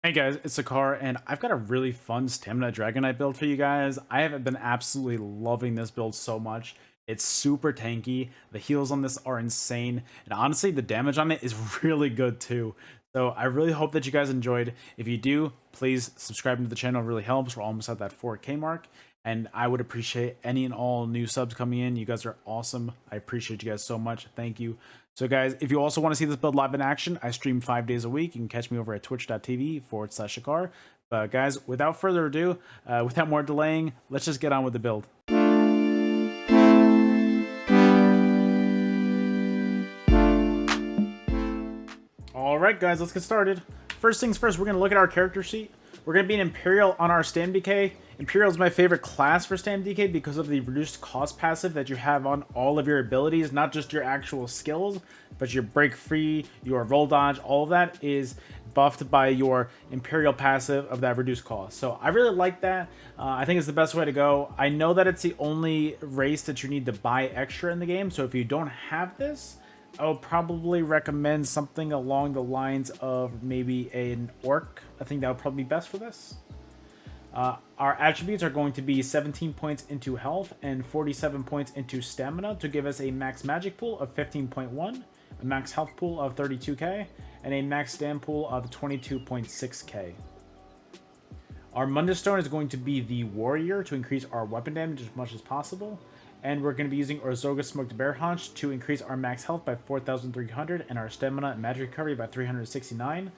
Hey guys, it's Sekaar, and I've got a really fun Stamina Dragonite build for you guys. I have been absolutely loving this build so much. It's super tanky, the heals on this are insane, and honestly, the damage on it is really good too. So I really hope that you guys enjoyed. If you do, please subscribe to the channel, it really helps. We're almost at that 4K mark, and I would appreciate any and all new subs coming in. You guys are awesome. I appreciate you guys so much. Thank you. So guys, if you also want to see this build live in action, I stream 5 days a week. You can catch me over at twitch.tv/Sekaar. But guys, without further ado, without more delaying, let's just get on with the build. Alright guys, let's get started. First things first, we're going to look at our character sheet. We're going to be an Imperial on our StamDK. Imperial is my favorite class for StamDK because of the reduced cost passive that you have on all of your abilities, not just your actual skills, but your break free, your roll dodge, all of that is buffed by your Imperial passive of that reduced cost. So I really like that. I think it's the best way to go. I know that it's the only race that you need to buy extra in the game, so if you don't have this, I would probably recommend something along the lines of maybe an orc. I think that would probably be best for this. Our attributes are going to be 17 points into health and 47 points into stamina to give us a max magic pool of 15.1, a max health pool of 32k, and a max stam pool of 22.6k. Our Mundus Stone is going to be the warrior to increase our weapon damage as much as possible. And we're going to be using Orzoga Smoked Bear Haunch to increase our max health by 4,300 and our stamina and magic recovery by 369.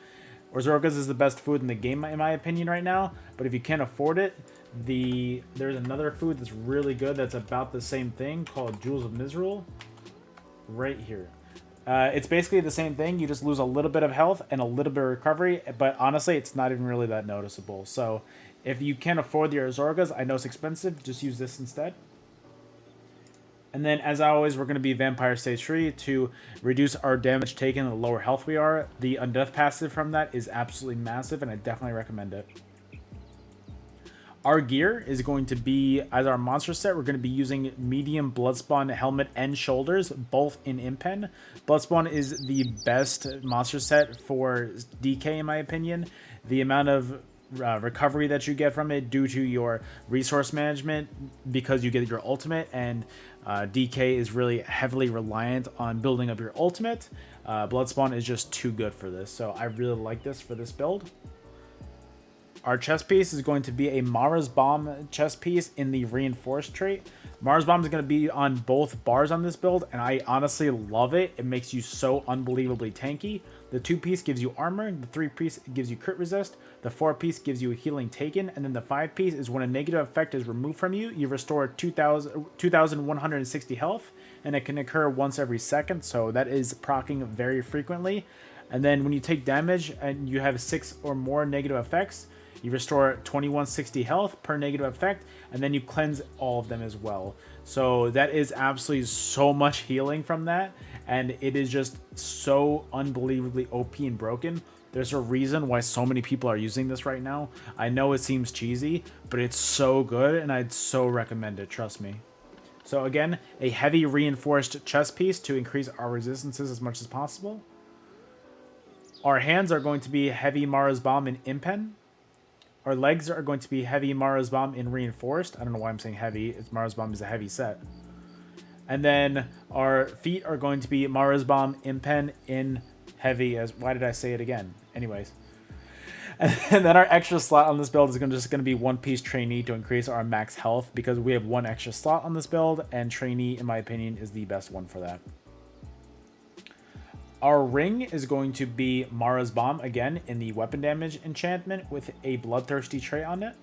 Orzoga's is the best food in the game, in my opinion, right now. But if you can't afford it, there's another food that's really good that's about the same thing called Jewels of Misrule. Right here. It's basically the same thing. You just lose a little bit of health and a little bit of recovery. But honestly, it's not even really that noticeable. So if you can't afford the Orzogas, I know it's expensive. Just use this instead. And then, as always, we're going to be Vampire Stage 3 to reduce our damage taken and the lower health we are. The Undeath passive from that is absolutely massive, and I definitely recommend it. Our gear is going to be, as our monster set, we're going to be using medium Bloodspawn helmet and shoulders, both in Impen. Bloodspawn is the best monster set for DK, in my opinion. The amount of recovery that you get from it due to your resource management because you get your ultimate, and DK is really heavily reliant on building up your ultimate. Bloodspawn is just too good for this, so I really like this for this build. Our chest piece is going to be a Mara's Bomb chest piece in the reinforced trait. Mara's Bomb is going to be on both bars on this build, and I honestly love it. It makes you so unbelievably tanky. The 2-piece gives you armor, the 3-piece gives you crit resist, the 4-piece gives you healing taken, and then the 5-piece is when a negative effect is removed from you, you restore 2,160 health, and it can occur once every second, so that is proccing very frequently. And then when you take damage and you have 6 or more negative effects, you restore 2160 health per negative effect, and then you cleanse all of them as well. So that is absolutely so much healing from that, and it is just so unbelievably OP and broken. There's a reason why so many people are using this right now. I know it seems cheesy, but it's so good, and I'd so recommend it, trust me. So again, a heavy reinforced chest piece to increase our resistances as much as possible. Our hands are going to be heavy Mara's Bomb in Impen. Our legs are going to be heavy Mara's Bomb in reinforced. I don't know why I'm saying heavy. It's Mara's Bomb is a heavy set. And then our feet are going to be Mara's Bomb Impen in heavy. As why did I say it again? Anyways. And then our extra slot on this build is just going to be 1-piece trainee to increase our max health because we have 1 extra slot on this build, and trainee, in my opinion, is the best one for that. Our ring is going to be Mara's Bomb, again, in the weapon damage enchantment with a bloodthirsty trait on it.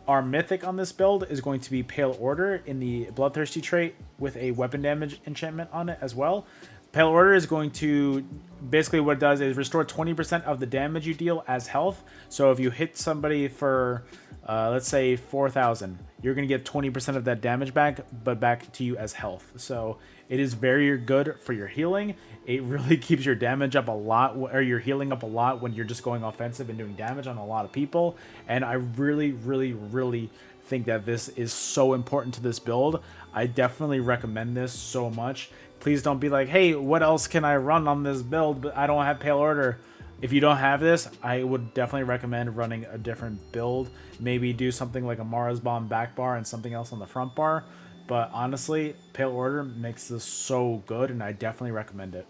Our mythic on this build is going to be Pale Order in the bloodthirsty trait with a weapon damage enchantment on it as well. Pale Order is going to, basically what it does is restore 20% of the damage you deal as health. So if you hit somebody for, let's say 4,000, you're going to get 20% of that damage back, but back to you as health. So it is very good for your healing. It really keeps your damage up a lot, or your healing up a lot when you're just going offensive and doing damage on a lot of people. And I really, really, really think that this is so important to this build. I definitely recommend this so much. Please don't be like, hey, what else can I run on this build? But I don't have Pale Order. If you don't have this, I would definitely recommend running a different build. Maybe do something like a Mara's Bomb back bar and something else on the front bar. But honestly, Pale Order makes this so good, and I definitely recommend it.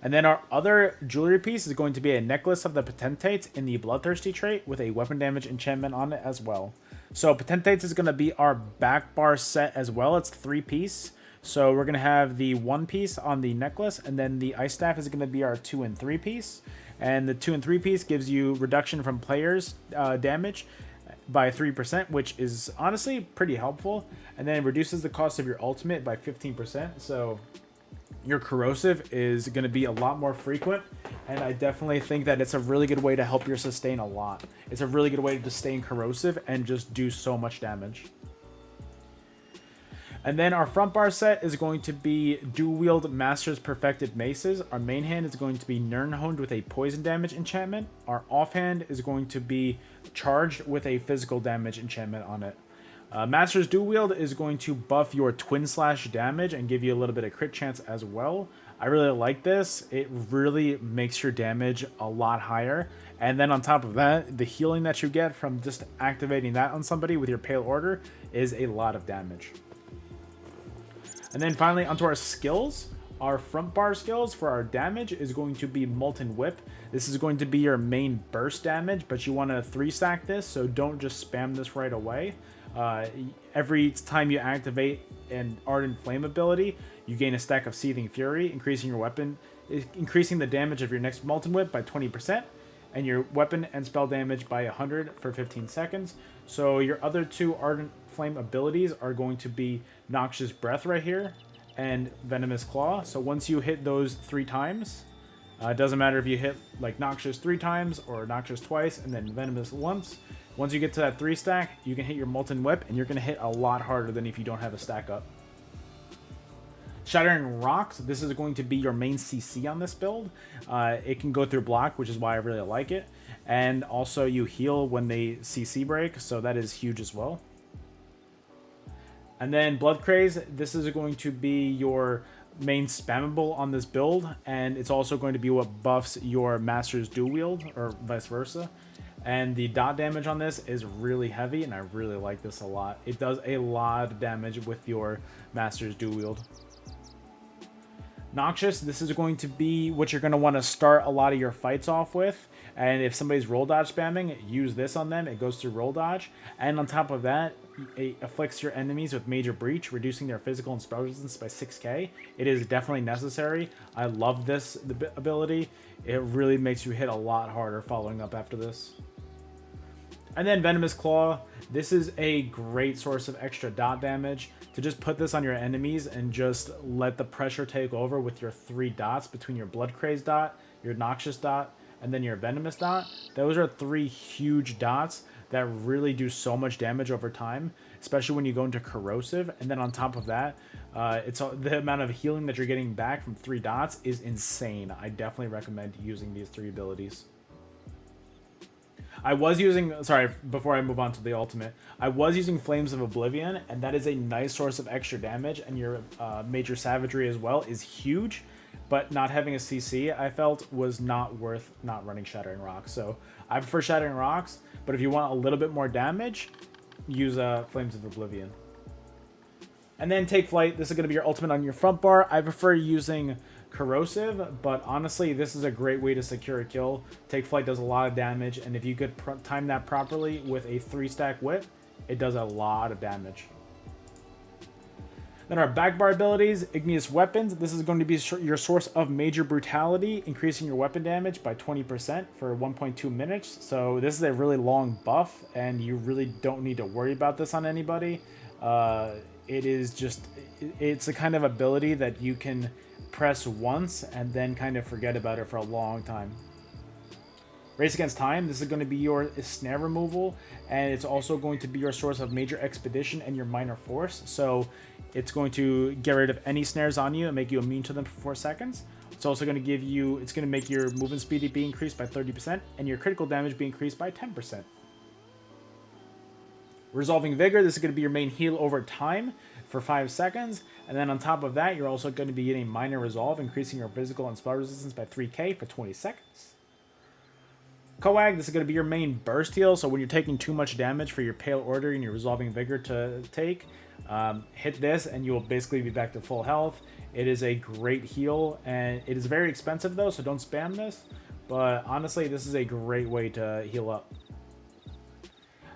And then our other jewelry piece is going to be a necklace of the Potentates in the Bloodthirsty trait with a weapon damage enchantment on it as well. So Potentates is going to be our back bar set as well. It's 3-piece. So we're going to have the 1-piece on the necklace, and then the ice staff is going to be our 2- and 3-piece. And the 2- and 3-piece gives you reduction from players damage by 3%, which is honestly pretty helpful. And then reduces the cost of your ultimate by 15%. So your corrosive is going to be a lot more frequent, and I definitely think that it's a really good way to help your sustain a lot. It's a really good way to sustain corrosive and just do so much damage. And then our front bar set is going to be dual wield Master's Perfected Maces. Our main hand is going to be Nirnhoned with a poison damage enchantment. Our offhand is going to be charged with a physical damage enchantment on it. Master's Dual Wield is going to buff your Twin Slash damage and give you a little bit of crit chance as well. I really like this. It really makes your damage a lot higher. And then on top of that, the healing that you get from just activating that on somebody with your Pale Order is a lot of damage. And then finally onto our skills. Our front bar skills for our damage is going to be Molten Whip. This is going to be your main burst damage, but you want to 3-stack this, so don't just spam this right away. Every time you activate an Ardent Flame ability, you gain a stack of Seething Fury, increasing the damage of your next Molten Whip by 20%, and your weapon and spell damage by 100 for 15 seconds. So your other 2 Ardent Flame abilities are going to be Noxious Breath right here, and Venomous Claw. So once you hit those 3 times, it doesn't matter if you hit like Noxious 3 times or Noxious twice and then Venomous once. Once you get to that 3-stack, you can hit your Molten Whip, and you're going to hit a lot harder than if you don't have a stack up. Shattering Rocks, this is going to be your main CC on this build. It can go through block, which is why I really like it. And also you heal when they CC break, so that is huge as well. And then Blood Craze, this is going to be your main spammable on this build, and it's also going to be what buffs your Master's Dual Wield, or vice versa. And the dot damage on this is really heavy, and I really like this a lot. It does a lot of damage with your Master's Dual Wield. Noxious, this is going to be what you're going to want to start a lot of your fights off with. And if somebody's roll dodge spamming, use this on them. It goes through roll dodge. And on top of that, it afflicts your enemies with Major Breach, reducing their physical and spell resistance by 6k. It is definitely necessary. I love this ability. It really makes you hit a lot harder following up after this. And then Venomous Claw, this is a great source of extra dot damage. To just put this on your enemies and just let the pressure take over with your 3 dots between your Blood Craze dot, your Noxious dot, and then your Venomous dot. Those are 3 huge dots that really do so much damage over time, especially when you go into Corrosive. And then on top of that, the amount of healing that you're getting back from 3 dots is insane. I definitely recommend using these 3 abilities. I was using, sorry, before I move on to the ultimate, I was using Flames of Oblivion, and that is a nice source of extra damage, and your Major Savagery as well is huge, but not having a CC, I felt, was not worth not running Shattering Rocks. So I prefer Shattering Rocks, but if you want a little bit more damage, use Flames of Oblivion. And then Take Flight, this is going to be your ultimate on your front bar. I prefer using Corrosive, but honestly, this is a great way to secure a kill. Take Flight does a lot of damage, and if you could time that properly with a 3-stack whip, it does a lot of damage. Then our back bar abilities, Igneous Weapons. This is going to be your source of Major Brutality, increasing your weapon damage by 20% for 1.2 minutes. So this is a really long buff, and you really don't need to worry about this on anybody. It's a kind of ability that you can press once and then kind of forget about it for a long time. Race Against Time, this is going to be your snare removal, and it's also going to be your source of Major Expedition and your Minor Force. So it's going to get rid of any snares on you and make you immune to them for 4 seconds. It's also going to make your movement speed be increased by 30% and your critical damage be increased by 10%. Resolving Vigor, this is going to be your main heal over time for 5 seconds. And then on top of that, you're also going to be getting Minor Resolve, increasing your physical and spell resistance by 3k for 20 seconds. Coag, this is going to be your main burst heal, so when you're taking too much damage for your Pale Order and your Resolving Vigor to take, hit this and you will basically be back to full health. It is a great heal, and it is very expensive though, so don't spam this. But honestly, this is a great way to heal up.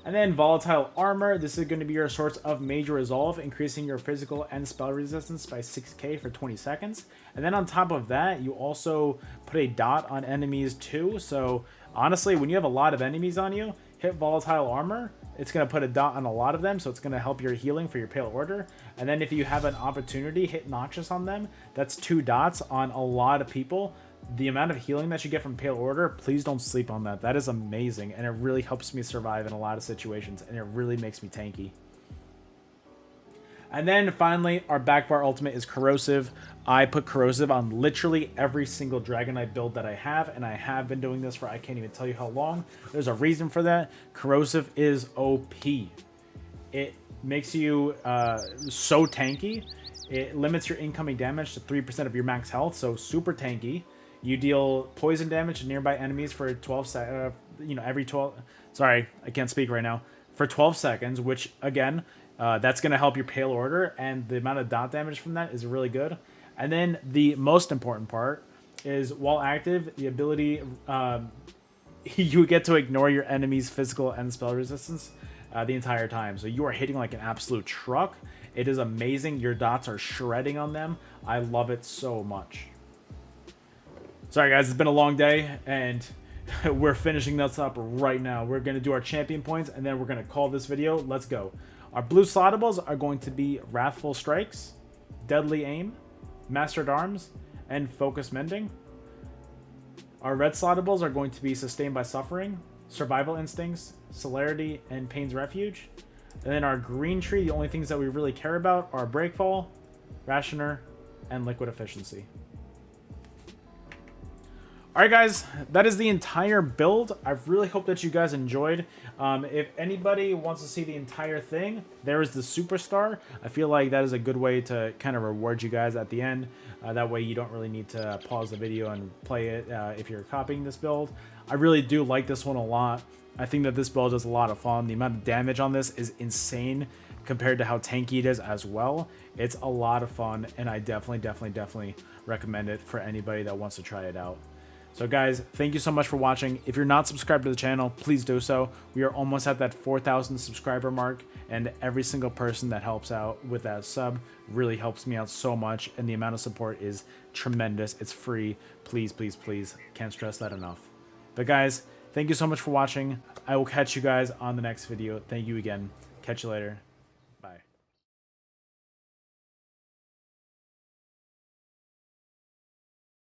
And then Volatile Armor, this is going to be your source of Major Resolve, increasing your physical and spell resistance by 6k for 20 seconds. And then on top of that, you also put a dot on enemies too, so honestly, when you have a lot of enemies on you, hit Volatile Armor. It's going to put a dot on a lot of them, so it's going to help your healing for your Pale Order. And then if you have an opportunity, hit Noxious on them. That's 2 dots on a lot of people. The amount of healing that you get from Pale Order, please don't sleep on that. That is amazing, and it really helps me survive in a lot of situations, and it really makes me tanky. And then finally, our backbar ultimate is Corrosive. I put Corrosive on literally every single Dragonite build that I have, and I have been doing this for I can't even tell you how long. There's a reason for that. Corrosive is OP. It makes you so tanky. It limits your incoming damage to 3% of your max health, so super tanky. You deal poison damage to nearby enemies for 12 seconds, every 12... Sorry, I can't speak right now. For 12 seconds, which, again... that's going to help your Pale Order, and the amount of dot damage from that is really good. And then the most important part is, while active, the ability, you get to ignore your enemy's physical and spell resistance the entire time. So you are hitting like an absolute truck. It is amazing. Your dots are shredding on them. I love it so much. Sorry guys, it's been a long day, and we're finishing this up right now. We're going to do our champion points, and then we're going to call this video. Let's go. Our blue slottables are going to be Wrathful Strikes, Deadly Aim, Mastered Arms, and Focus Mending. Our red slottables are going to be Sustained by Suffering, Survival Instincts, Celerity, and Pain's Refuge. And then our green tree, the only things that we really care about are Breakfall, Rationer, and Liquid Efficiency. Alright guys, that is the entire build. I really hope that you guys enjoyed. If anybody wants to see the entire thing, there is the Superstar. I feel like that is a good way to kind of reward you guys at the end. That way you don't really need to pause the video and play it if you're copying this build. I really do like this one a lot. I think that this build is a lot of fun. The amount of damage on this is insane compared to how tanky it is as well. It's a lot of fun, and I definitely recommend it for anybody that wants to try it out. So guys, thank you so much for watching. If you're not subscribed to the channel, please do so. We are almost at that 4,000 subscriber mark, and every single person that helps out with that sub really helps me out so much, and the amount of support is tremendous. It's free. Please, please, please. Can't stress that enough. But guys, thank you so much for watching. I will catch you guys on the next video. Thank you again. Catch you later.